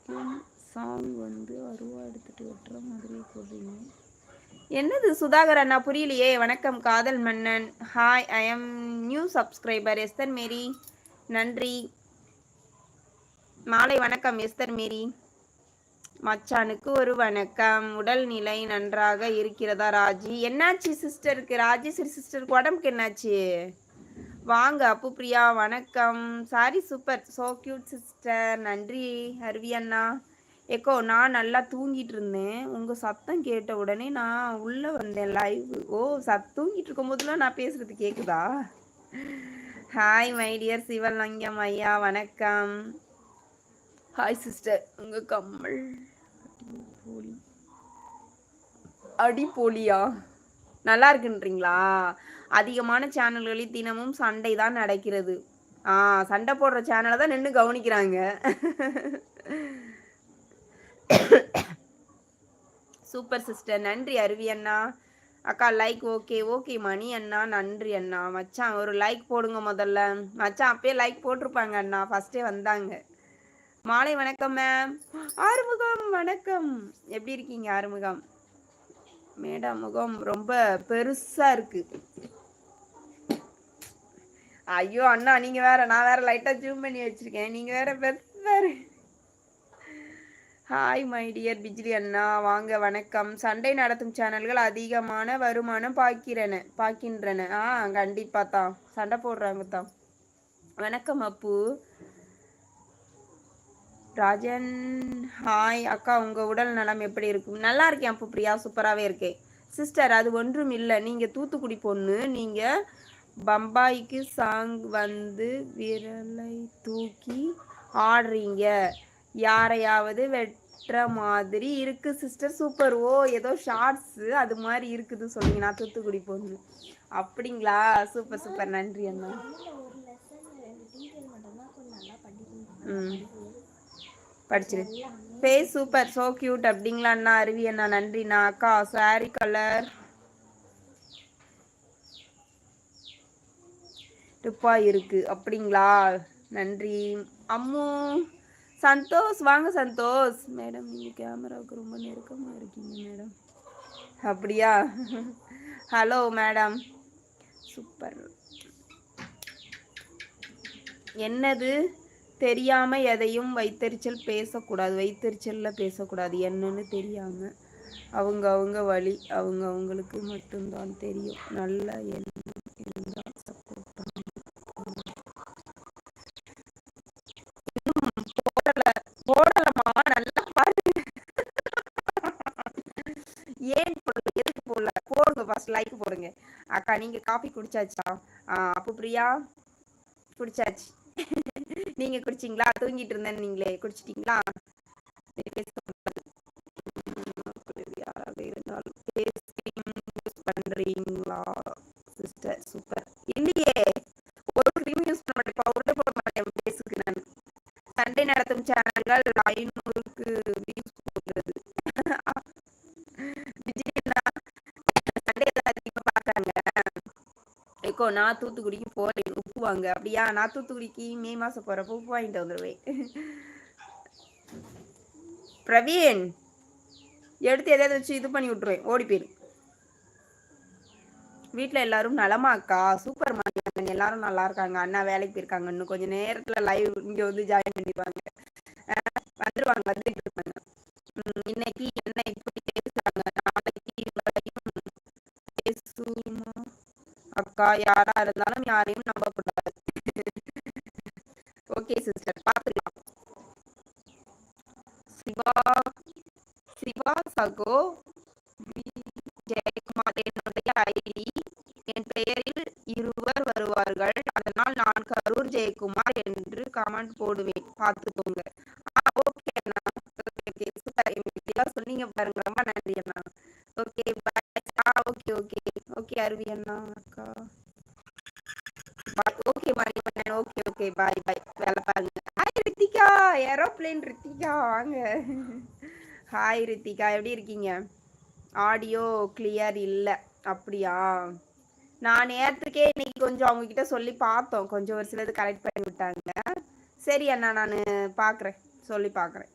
Song வந்து அருவா எடுத்துட்டு வெட்டுற மாதிரி போடுறீங்க. என்னது சுதாகர் அண்ணா புரியலையே. வணக்கம் காதல் மன்னன். Hi, I am new subscriber Esther Mary. நன்றி. மாலை வணக்கம் எஸ்தர் மேரி. மச்சானுக்கு ஒரு வணக்கம். உடல்நிலை நன்றாக இருக்கிறதா ராஜி? என்னாச்சு சிஸ்டருக்கு? ராஜேஸ்வரி சிஸ்டருக்கு உடம்புக்கு என்னாச்சு? வாங்க அப்பு பிரியா வணக்கம். Sorry super, so cute sister. நன்றி அருவி அண்ணா. ஏக்கோ நான் நல்லா தூங்கிட்டு இருந்தேன். உங்கள் சத்தம் கேட்ட உடனே நான் உள்ளே வந்தேன் லைவ். ஓ, தூங்கிட்டு இருக்கும் போதுலாம் நான் பேசுறது கேட்குதா? ஹாய் மை டியர் சிவலிங்கம் ஐயா வணக்கம். Hi sister. உங்கள் கம்மல் போலி அடி போலியா நல்லா இருக்குன்றீங்களா? அதிகமான சேனல்களில் தினமும் சண்டை தான் நடக்கிறது. சண்டை போடுற சேனலை தான் நின்று கவனிக்கிறாங்க. Super sister. நன்றி அருவி அண்ணா. அக்கா லைக் ஓகே ஓகே மணி அண்ணா. நன்றி அண்ணா. மச்சான் ஒரு லைக் போடுங்க முதல்ல. மச்சான் அப்பயே லைக் போட்டிருப்பாங்க அண்ணா, ஃபஸ்ட்டே வந்தாங்க. மாலை வணக்கம் மேம். ஆறுமுகம் வணக்கம். எப்படி இருக்கீங்க ஆறுமுகம்? மேடம் முகம் ரொம்ப பெருசா இருக்கு. ஐயோ அண்ணா நீங்க வேற, நான் வேற லைட்டா ஜூம் பண்ணி வச்சிருக்கேன், நீங்க வேற பெருசாரு. ஹாய் மை டியர் பிஜ்லி அண்ணா வாங்க வணக்கம். சண்டை நடத்தும் சேனல்கள் அதிகமான வருமானம் பார்க்கின்றன. கண்டிப்பா தான் சண்டை போடுறாங்க தான். வணக்கம் அப்பு. ராஜன் ஹாய் அக்கா, உங்கள் உடல் நலம் எப்படி இருக்கும்? நல்லா இருக்கேன் அப்பு பிரியா, சூப்பராகவே இருக்கேன் சிஸ்டர். அது ஒன்றும் இல்லை, நீங்கள் தூத்துக்குடி பொண்ணு, நீங்கள் பம்பாய்க்கு சாங் வந்து விரலை தூக்கி ஆடுறீங்க, யாரையாவது வெட்டுற மாதிரி இருக்கு சிஸ்டர். சூப்பர். ஓ, ஏதோ ஷார்ட்ஸு அது மாதிரி இருக்குது சொல்லுங்க. நான் தூத்துக்குடி பொண்ணு. அப்படிங்களா? Super super. நன்றி அண்ணா. படிச்சிரு. Face super, so cute. அப்படிங்களா அண்ணா? அருவி அண்ணா நன்றிண்ணா. அக்கா சாரி கலர் டுப்பா இருக்கு. அப்படிங்களா? நன்றி அம்மு. சந்தோஷ் வாங்க சந்தோஷ். மேடம் நீங்கள் கேமராவுக்கு ரொம்ப நெருக்கமாக இருக்கீங்க மேடம். அப்படியா? Hello madam. சூப்பர். என்னது தெரியாம எதையும் வைத்தறிச்சல் பேசக்கூடாது. வைத்தறிச்சலில் பேசக்கூடாது. என்னன்னு தெரியாம அவங்க வழி அவங்களுக்கு மட்டும்தான் தெரியும். நல்ல எண்ணம் இருந்தால் சப்போர்ட் பண்ணுங்க. போடலமா நல்லா பாருங்க. ஏன் போடல, எதுக்கு போடல? போடுங்க ஃபர்ஸ்ட் லைக் போடுங்க. அக்கா நீங்க காஃபி குடிச்சாச்சா? அப்பு பிரியா குடிச்சாச்சு. நீங்க குடிச்சிங்களா? தூங்கிட்டு இருந்தேன், நீங்களே குடிச்சிட்டீங்களா? யாராக இருந்தாலும் பண்றீங்களா சிஸ்டர்? சூப்பர். இல்லையே, ஒரு கிரீம் யூஸ் பண்ண மாட்டேன், பவுடர் போட மாட்டேன் பேசுக்கு. நான் சண்டை நடத்தும் சேனல்கள் 500க்கு வியூஸ் போடுறது. சண்டை அதிகமாக பார்க்குறாங்க. ஏக்கோ நான் தூத்துக்குடிக்கு போறேன், உப்பு வாங்க. அப்படியா? நான் தூத்துக்குடிக்கு மே மாசம் போறப்ப உப்பு வாங்கிட்டு வந்துடுவேன். பிரவீன் எடுத்து எதாவது வச்சு இது பண்ணி விட்டுருவேன், ஓடி போயிரு. வீட்டில் எல்லாரும் நலமாக்கா? சூப்பர் மணி, எல்லாரும் நல்லா இருக்காங்க. அண்ணா வேலைக்கு போயிருக்காங்க, இன்னும் கொஞ்சம் நேரத்தில் லைவ் இங்கே வந்து ஜாயின் பண்ணிப்பாங்க. வந்துருவாங்க, வந்துட்டு இருப்பாங்க. இன்னைக்கு என்ன இப்படி பேசுறாங்க, நாளைக்கு பேசுமா அக்கா? யாரா இருந்தாலும் யாரையும் நம்பக்கூடாது. ஓகே சிஸ்டர், பார்த்துக்கலாம். சிவா சகோ ஜெயக்குமார் என்னுடைய ஐடி. என் பெயரில் இருவர் வருவார்கள், அதனால் நான் கரூர் ஜெயக்குமார் என்று கமெண்ட் போடுவேன், பார்த்துக்கோங்க. ஓகே அண்ணா. Okay super. சொன்னீங்க பாருங்க, ரொம்ப நன்றி அண்ணா. Okay bye. Okay okay okay Aruvi அண்ணா. அக்கா okay bye. Okay okay bye bye. வேலை பாருங்க. ஹாய் ரித்திகா, ஏரோப்ளேன் ரித்திகா வாங்க. ஹாய் ரித்திகா, எப்படி இருக்கீங்க? ஆடியோ கிளியர் இல்லை. அப்படியா? நான் நேரத்துக்கே இன்னைக்கு கொஞ்சம் அவங்கக்கிட்ட சொல்லி பார்த்தோம், கொஞ்சம் ஒரு சிலது கரெக்ட் பண்ணி விட்டாங்க. சரி அண்ணா, நான் பார்க்குறேன், சொல்லி பார்க்குறேன்.